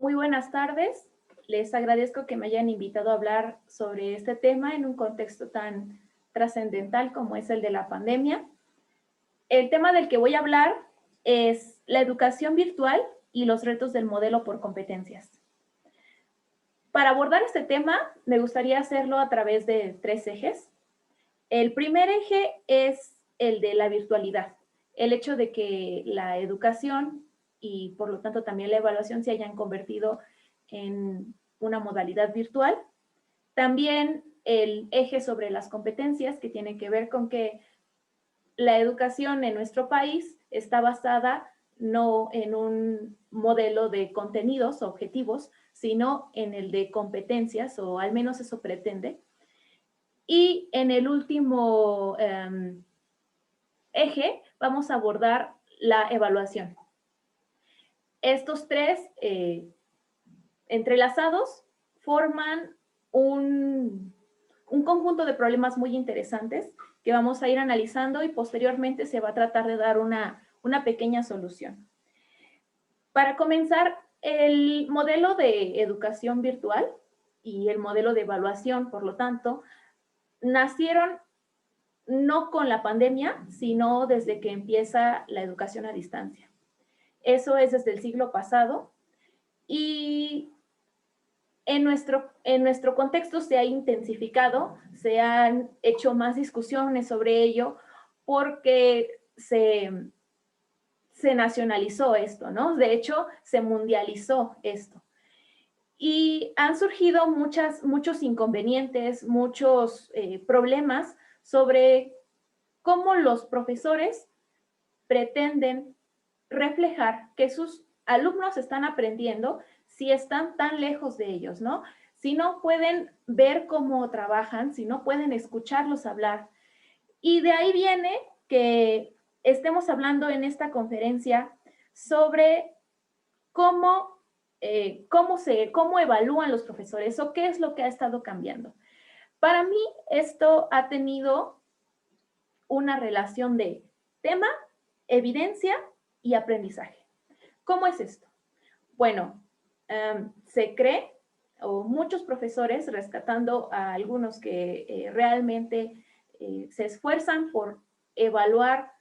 Muy buenas tardes. Les agradezco que me hayan invitado a hablar sobre este tema en un contexto tan trascendental como es el de la pandemia. El tema del que voy a hablar es la educación virtual y los retos del modelo por competencias. Para abordar este tema, me gustaría hacerlo a través de tres ejes. El primer eje es el de la virtualidad, el hecho de que la educación y por lo tanto también la evaluación se hayan convertido en una modalidad virtual. También el eje sobre las competencias, que tiene que ver con que la educación en nuestro país está basada no en un modelo de contenidos o objetivos, sino en el de competencias, o al menos eso pretende. Y en el último eje vamos a abordar la evaluación. Estos tres entrelazados forman un conjunto de problemas muy interesantes que vamos a ir analizando y posteriormente se va a tratar de dar una pequeña solución. Para comenzar, el modelo de educación virtual y el modelo de evaluación, por lo tanto, nacieron no con la pandemia, sino desde que empieza la educación a distancia. Eso es desde el siglo pasado y en nuestro contexto se ha intensificado, se han hecho más discusiones sobre ello porque se nacionalizó esto, ¿no? De hecho, se mundializó esto. Y han surgido muchos inconvenientes, muchos problemas sobre cómo los profesores pretenden reflejar que sus alumnos están aprendiendo si están tan lejos de ellos, ¿no? Si no pueden ver cómo trabajan, si no pueden escucharlos hablar. Y de ahí viene que estemos hablando en esta conferencia sobre cómo evalúan los profesores o qué es lo que ha estado cambiando. Para mí, esto ha tenido una relación de tema, evidencia y aprendizaje. ¿Cómo es esto? Bueno, se cree, o muchos profesores, rescatando a algunos que realmente se esfuerzan por evaluar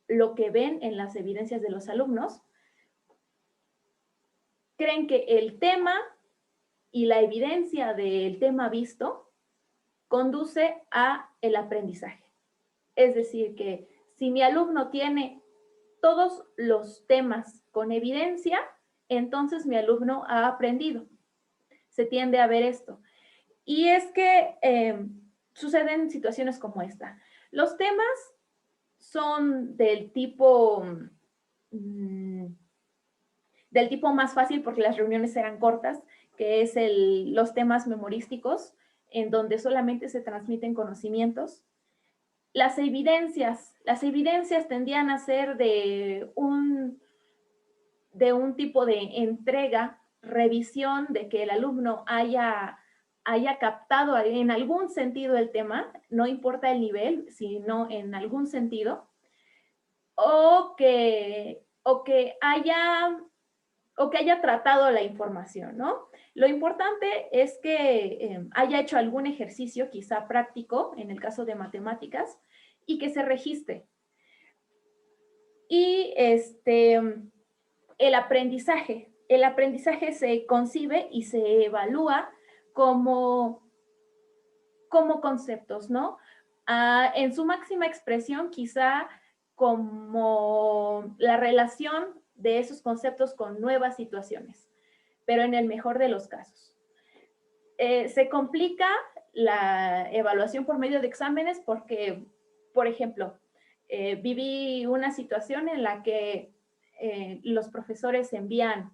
lo que ven en las evidencias de los alumnos, creen que el tema y la evidencia del tema visto conduce a el aprendizaje. Es decir, que si mi alumno tiene todos los temas con evidencia, entonces mi alumno ha aprendido. Se tiende a ver esto. Y es que suceden situaciones como esta. Los temas son del tipo más fácil porque las reuniones eran cortas, que es los temas memorísticos, en donde solamente se transmiten conocimientos. Las evidencias tendían a ser de un tipo de entrega, revisión de que el alumno haya captado en algún sentido el tema, no importa el nivel, sino en algún sentido, o que haya tratado la información, ¿no? Lo importante es que haya hecho algún ejercicio, quizá práctico, en el caso de matemáticas, y que se registre. Y el aprendizaje se concibe y se evalúa como conceptos, ¿no? En su máxima expresión, quizá como la relación de esos conceptos con nuevas situaciones, pero en el mejor de los casos. Se complica la evaluación por medio de exámenes porque, por ejemplo, viví una situación en la que los profesores envían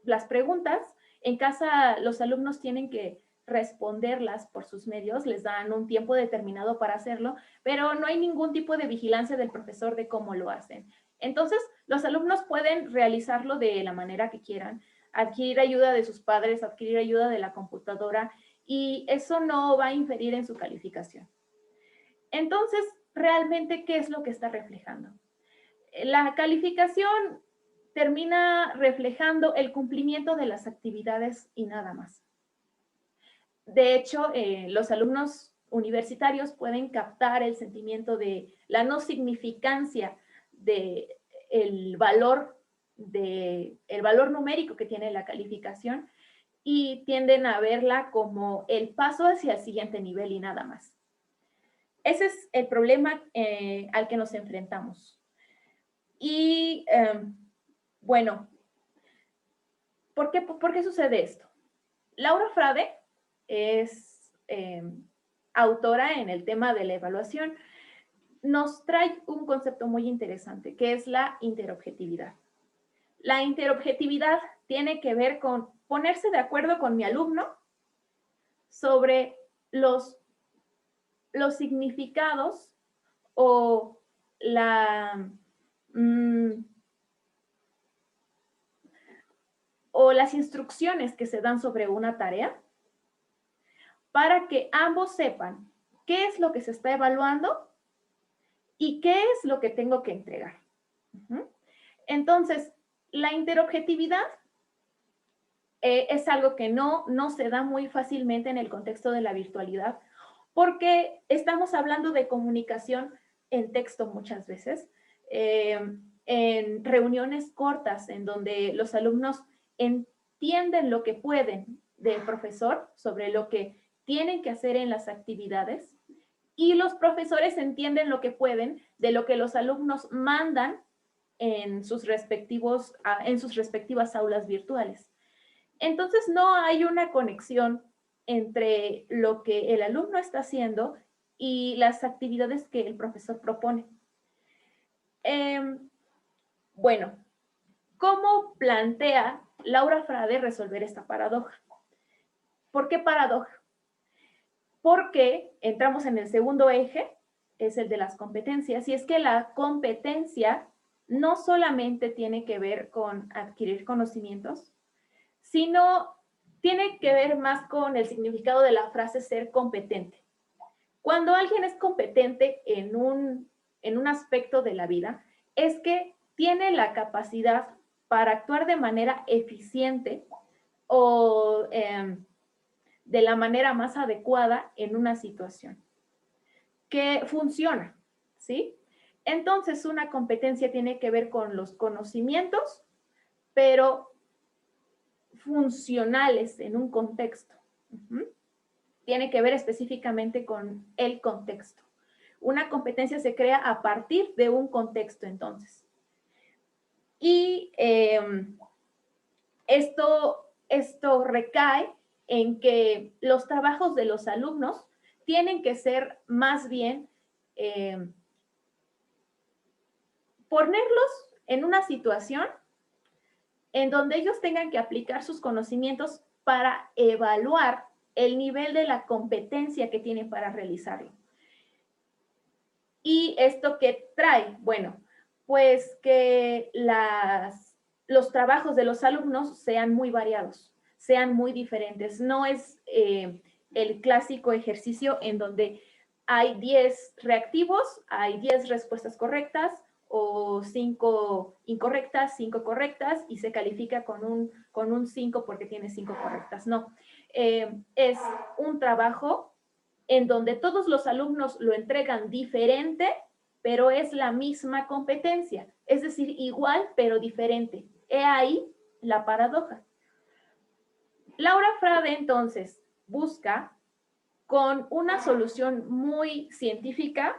las preguntas, en casa los alumnos tienen que responderlas por sus medios, les dan un tiempo determinado para hacerlo, pero no hay ningún tipo de vigilancia del profesor de cómo lo hacen. Entonces, los alumnos pueden realizarlo de la manera que quieran, adquirir ayuda de sus padres, adquirir ayuda de la computadora, y eso no va a inferir en su calificación. Entonces, realmente, ¿qué es lo que está reflejando? La calificación termina reflejando el cumplimiento de las actividades y nada más. De hecho, los alumnos universitarios pueden captar el sentimiento de la no significancia del valor numérico que tiene la calificación y tienden a verla como el paso hacia el siguiente nivel y nada más. Ese es el problema al que nos enfrentamos. Y bueno, ¿por qué sucede esto? Laura Frade es autora en el tema de la evaluación. Nos trae un concepto muy interesante, que es la interobjetividad. La interobjetividad tiene que ver con ponerse de acuerdo con mi alumno sobre los significados o o las instrucciones que se dan sobre una tarea para que ambos sepan qué es lo que se está evaluando y qué es lo que tengo que entregar. Entonces, la interobjetividad es algo que no se da muy fácilmente en el contexto de la virtualidad, porque estamos hablando de comunicación en texto muchas veces, en reuniones cortas en donde los alumnos entienden lo que pueden del profesor sobre lo que tienen que hacer en las actividades y los profesores entienden lo que pueden de lo que los alumnos mandan en sus respectivas aulas virtuales. Entonces, no hay una conexión entre lo que el alumno está haciendo y las actividades que el profesor propone. Bueno, ¿cómo plantea Laura Frade resolver esta paradoja? ¿Por qué paradoja? Porque entramos en el segundo eje, es el de las competencias, y es que la competencia no solamente tiene que ver con adquirir conocimientos, sino tiene que ver más con el significado de la frase ser competente. Cuando alguien es competente en un aspecto de la vida, es que tiene la capacidad para actuar de manera eficiente o de la manera más adecuada en una situación que funciona, ¿sí? Entonces, una competencia tiene que ver con los conocimientos, pero funcionales en un contexto. Tiene que ver específicamente con el contexto. Una competencia se crea a partir de un contexto, entonces. Y esto recae en que los trabajos de los alumnos tienen que ser más bien ponerlos en una situación en donde ellos tengan que aplicar sus conocimientos para evaluar el nivel de la competencia que tienen para realizarlo. ¿Y esto qué trae? Bueno, pues que los trabajos de los alumnos sean muy variados, sean muy diferentes. No es el clásico ejercicio en donde hay 10 reactivos, hay 10 respuestas correctas o 5 incorrectas, 5 correctas y se califica con un 5 porque tiene 5 correctas. No, es un trabajo en donde todos los alumnos lo entregan diferente, pero es la misma competencia, es decir, igual pero diferente. He ahí la paradoja. Laura Frade entonces busca con una solución muy científica,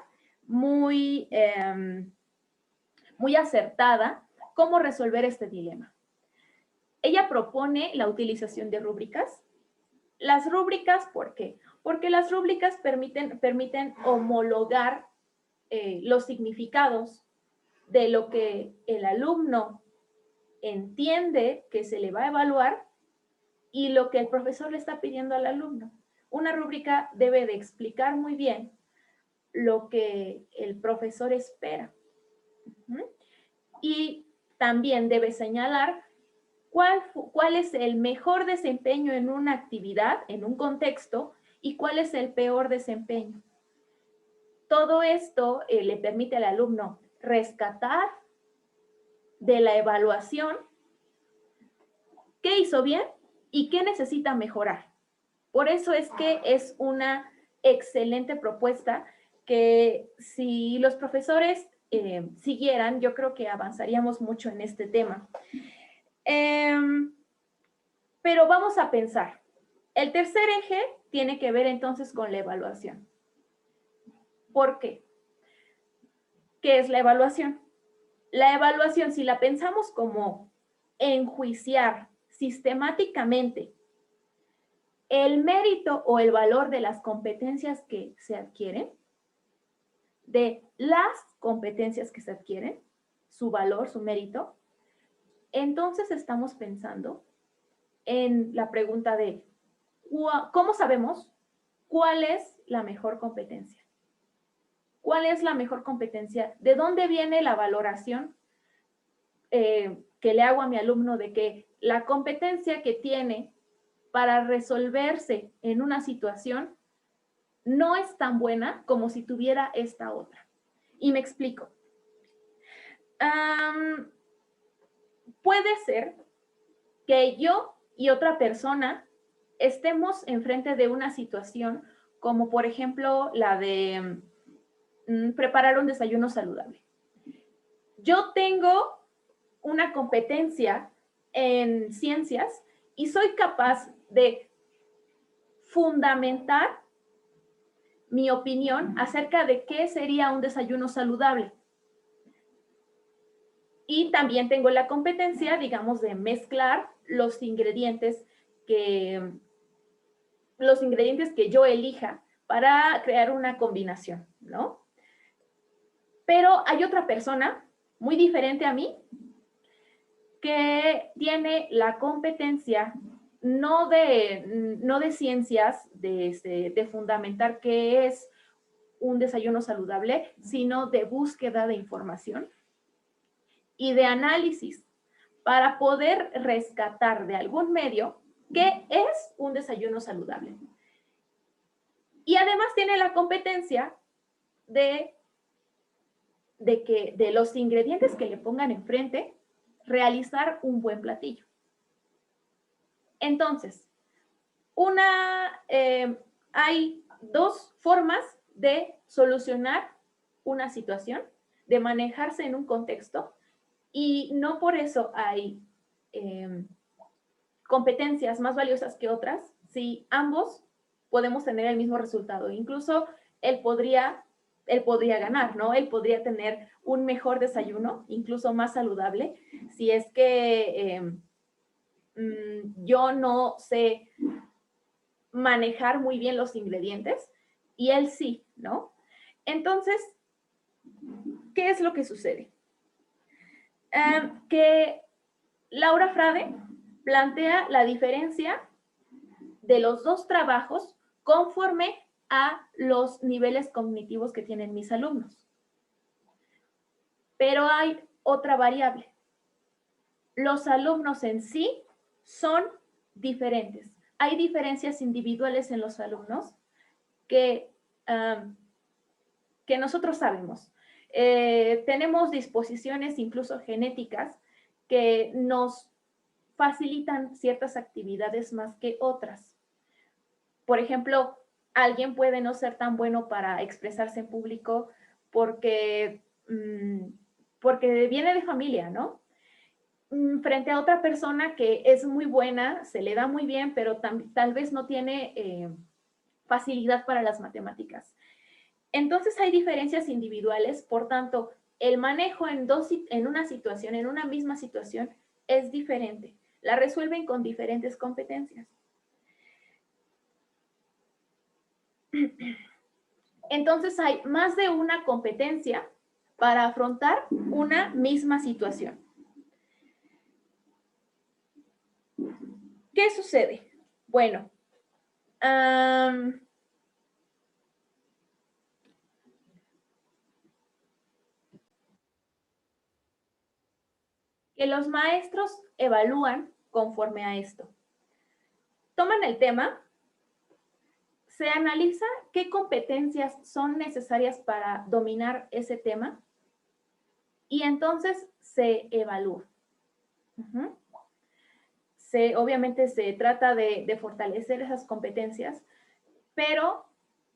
muy acertada, cómo resolver este dilema. Ella propone la utilización de rúbricas. Las rúbricas, ¿por qué? Porque las rúbricas permiten homologar los significados de lo que el alumno entiende que se le va a evaluar y lo que el profesor le está pidiendo al alumno. Una rúbrica debe de explicar muy bien lo que el profesor espera. Y también debe señalar cuál es el mejor desempeño en una actividad, en un contexto, y cuál es el peor desempeño. Todo esto le permite al alumno rescatar de la evaluación qué hizo bien y qué necesita mejorar. Por eso es que es una excelente propuesta que si los profesores siguieran, yo creo que avanzaríamos mucho en este tema. Pero vamos a pensar. El tercer eje tiene que ver entonces con la evaluación. ¿Por qué? ¿Qué es la evaluación? La evaluación, si la pensamos como enjuiciar sistemáticamente el mérito o el valor de las competencias que se adquieren, de las competencias que se adquieren, su valor, su mérito, entonces estamos pensando en la pregunta de ¿cómo sabemos cuál es la mejor competencia? ¿Cuál es la mejor competencia? ¿De dónde viene la valoración que le hago a mi alumno de que la competencia que tiene para resolverse en una situación no es tan buena como si tuviera esta otra? Y me explico. Puede ser que yo y otra persona estemos enfrente de una situación como por ejemplo la de preparar un desayuno saludable. Yo tengo una competencia en ciencias y soy capaz de fundamentar mi opinión acerca de qué sería un desayuno saludable. Y también tengo la competencia, digamos, de mezclar los ingredientes que yo elija para crear una combinación, ¿no? Pero hay otra persona muy diferente a mí que tiene la competencia no de ciencias, de fundamentar qué es un desayuno saludable, sino de búsqueda de información y de análisis para poder rescatar de algún medio qué es un desayuno saludable. Y además tiene la competencia de los ingredientes que le pongan enfrente, realizar un buen platillo. Entonces, hay dos formas de solucionar una situación, de manejarse en un contexto, y no por eso hay competencias más valiosas que otras, si ambos podemos tener el mismo resultado. Incluso él podría ganar, ¿no? Él podría tener un mejor desayuno, incluso más saludable, si es que yo no sé manejar muy bien los ingredientes y él sí, ¿no? Entonces, ¿qué es lo que sucede? Que Laura Frade plantea la diferencia de los dos trabajos conforme a los niveles cognitivos que tienen mis alumnos. Pero hay otra variable. Los alumnos en sí son diferentes. Hay diferencias individuales en los alumnos que nosotros sabemos. Tenemos disposiciones incluso genéticas que nos facilitan ciertas actividades más que otras. Por ejemplo, alguien puede no ser tan bueno para expresarse en público porque viene de familia, ¿no? Frente a otra persona que es muy buena, se le da muy bien, pero tal vez no tiene facilidad para las matemáticas. Entonces hay diferencias individuales, por tanto, el manejo en una misma situación, es diferente. La resuelven con diferentes competencias. Entonces hay más de una competencia para afrontar una misma situación. ¿Qué sucede? Bueno, que los maestros evalúan conforme a esto. Toman el tema, se analiza qué competencias son necesarias para dominar ese tema y entonces se evalúa. Obviamente se trata de fortalecer esas competencias, pero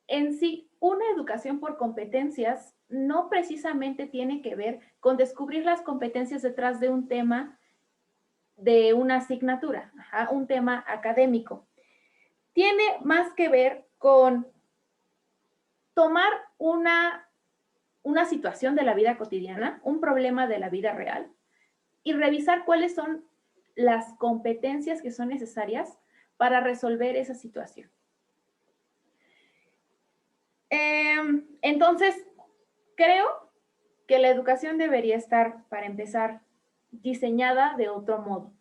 en sí, una educación por competencias no precisamente tiene que ver con descubrir las competencias detrás de un tema, de una asignatura, un tema académico. Tiene más que ver con tomar una situación de la vida cotidiana, un problema de la vida real, y revisar cuáles son las competencias que son necesarias para resolver esa situación. Entonces, creo que la educación debería estar, para empezar, diseñada de otro modo.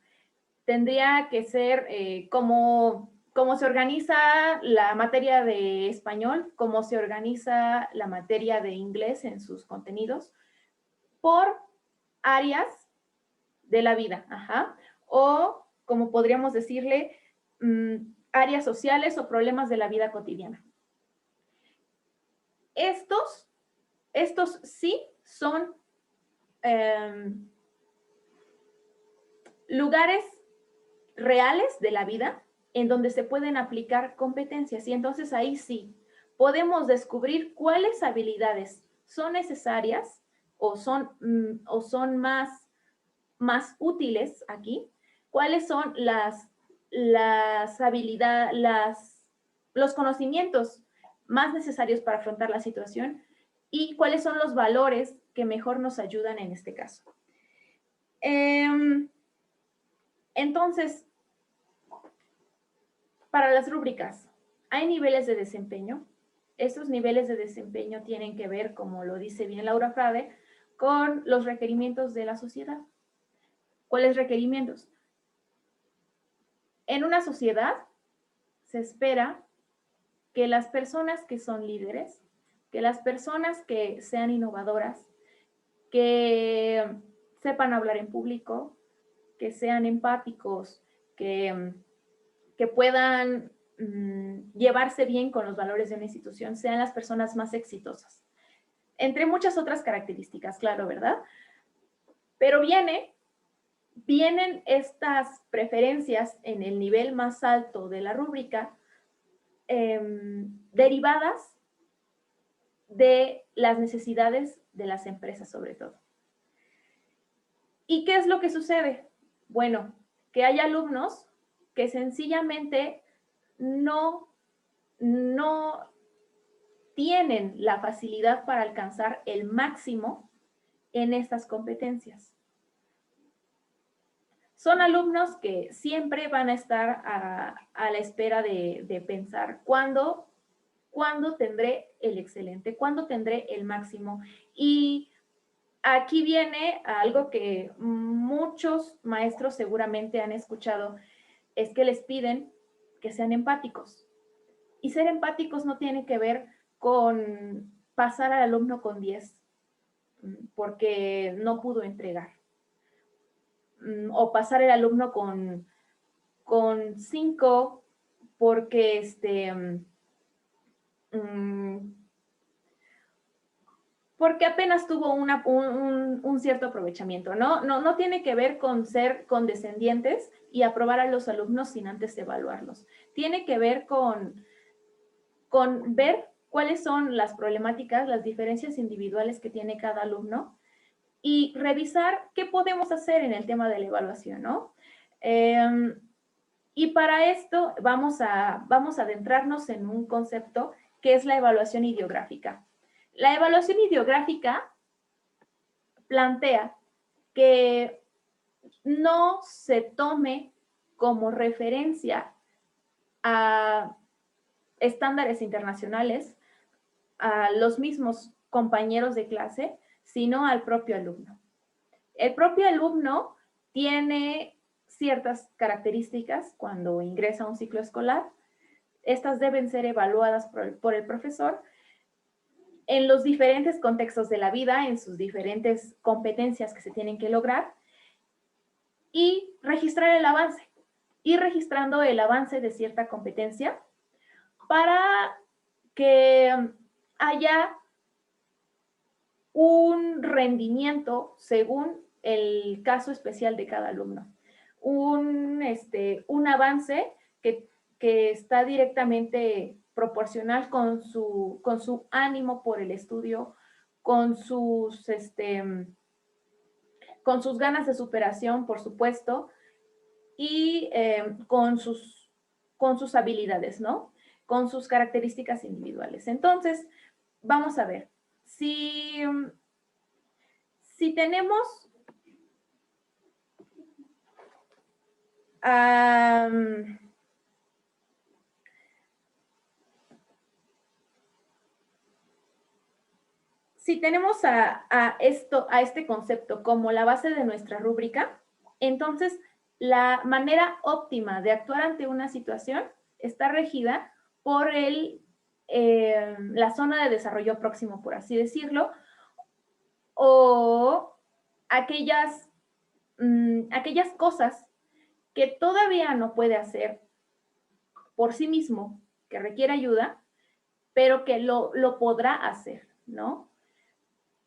Tendría que ser como se organiza la materia de español, como se organiza la materia de inglés en sus contenidos, por áreas de la vida, o como podríamos decirle, áreas sociales o problemas de la vida cotidiana. Estos sí son lugares reales de la vida en donde se pueden aplicar competencias, y entonces ahí sí podemos descubrir cuáles habilidades son necesarias o son más útiles aquí, cuáles son las habilidades, los conocimientos más necesarios para afrontar la situación y cuáles son los valores que mejor nos ayudan en este caso. Entonces, para las rúbricas, hay niveles de desempeño. Estos niveles de desempeño tienen que ver, como lo dice bien Laura Frade, con los requerimientos de la sociedad. ¿Cuáles requerimientos? En una sociedad se espera que las personas que son líderes, que las personas que sean innovadoras, que sepan hablar en público, que sean empáticos, que puedan llevarse bien con los valores de una institución, sean las personas más exitosas. Entre muchas otras características, claro, ¿verdad? Pero vienen estas preferencias en el nivel más alto de la rúbrica derivadas de las necesidades de las empresas, sobre todo. ¿Y qué es lo que sucede? Bueno, que hay alumnos que sencillamente no tienen la facilidad para alcanzar el máximo en estas competencias. Son alumnos que siempre van a estar a la espera de pensar ¿cuándo tendré el excelente? ¿Cuándo tendré el máximo? Y aquí viene algo que muchos maestros seguramente han escuchado, es que les piden que sean empáticos. Y ser empáticos no tiene que ver con pasar al alumno con 10 porque no pudo entregar. O pasar el alumno con 5 porque porque apenas tuvo un cierto aprovechamiento, ¿no? No tiene que ver con ser condescendientes y aprobar a los alumnos sin antes evaluarlos. Tiene que ver con ver cuáles son las problemáticas, las diferencias individuales que tiene cada alumno y revisar qué podemos hacer en el tema de la evaluación, ¿no? Y para esto vamos a adentrarnos en un concepto que es la evaluación ideográfica. La evaluación ideográfica plantea que no se tome como referencia a estándares internacionales, a los mismos compañeros de clase, sino al propio alumno. El propio alumno tiene ciertas características cuando ingresa a un ciclo escolar. Estas deben ser evaluadas por el profesor en los diferentes contextos de la vida, en sus diferentes competencias que se tienen que lograr y registrar el avance. Ir registrando el avance de cierta competencia para que haya un rendimiento según el caso especial de cada alumno. Un avance que está directamente proporcional con su ánimo por el estudio, con sus ganas de superación, por supuesto, y con sus habilidades, ¿no? Con sus características individuales. Entonces, vamos a ver, si tenemos a este concepto como la base de nuestra rúbrica, entonces la manera óptima de actuar ante una situación está regida por la zona de desarrollo próximo, por así decirlo, o aquellas cosas que todavía no puede hacer por sí mismo, que requiere ayuda, pero que lo podrá hacer, ¿no?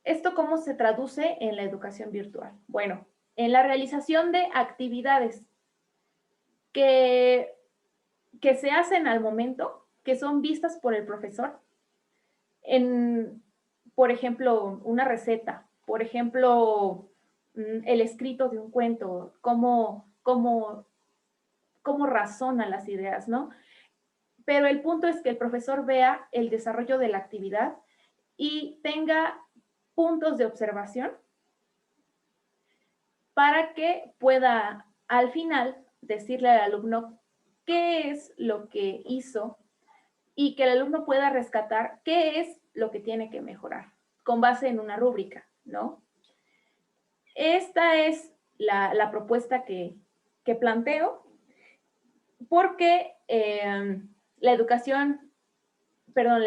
¿Esto cómo se traduce en la educación virtual? Bueno, en la realización de actividades que se hacen al momento, que son vistas por el profesor, por ejemplo, una receta, por ejemplo, el escrito de un cuento, cómo razona las ideas, ¿no? Pero el punto es que el profesor vea el desarrollo de la actividad y tenga puntos de observación para que pueda al final decirle al alumno qué es lo que hizo y que el alumno pueda rescatar qué es lo que tiene que mejorar con base en una rúbrica, ¿no? Esta es la propuesta que planteo porque la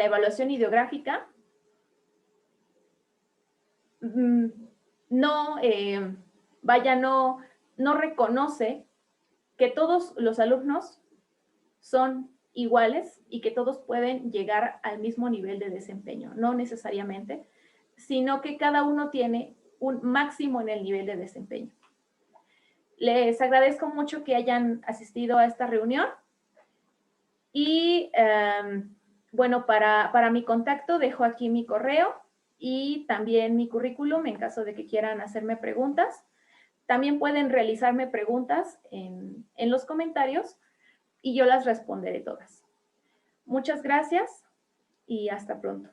evaluación ideográfica no reconoce que todos los alumnos son iguales y que todos pueden llegar al mismo nivel de desempeño, no necesariamente, sino que cada uno tiene un máximo en el nivel de desempeño. Les agradezco mucho que hayan asistido a esta reunión y bueno, para mi contacto dejo aquí mi correo y también mi currículum en caso de que quieran hacerme preguntas. También pueden realizarme preguntas en los comentarios y yo las responderé todas. Muchas gracias y hasta pronto.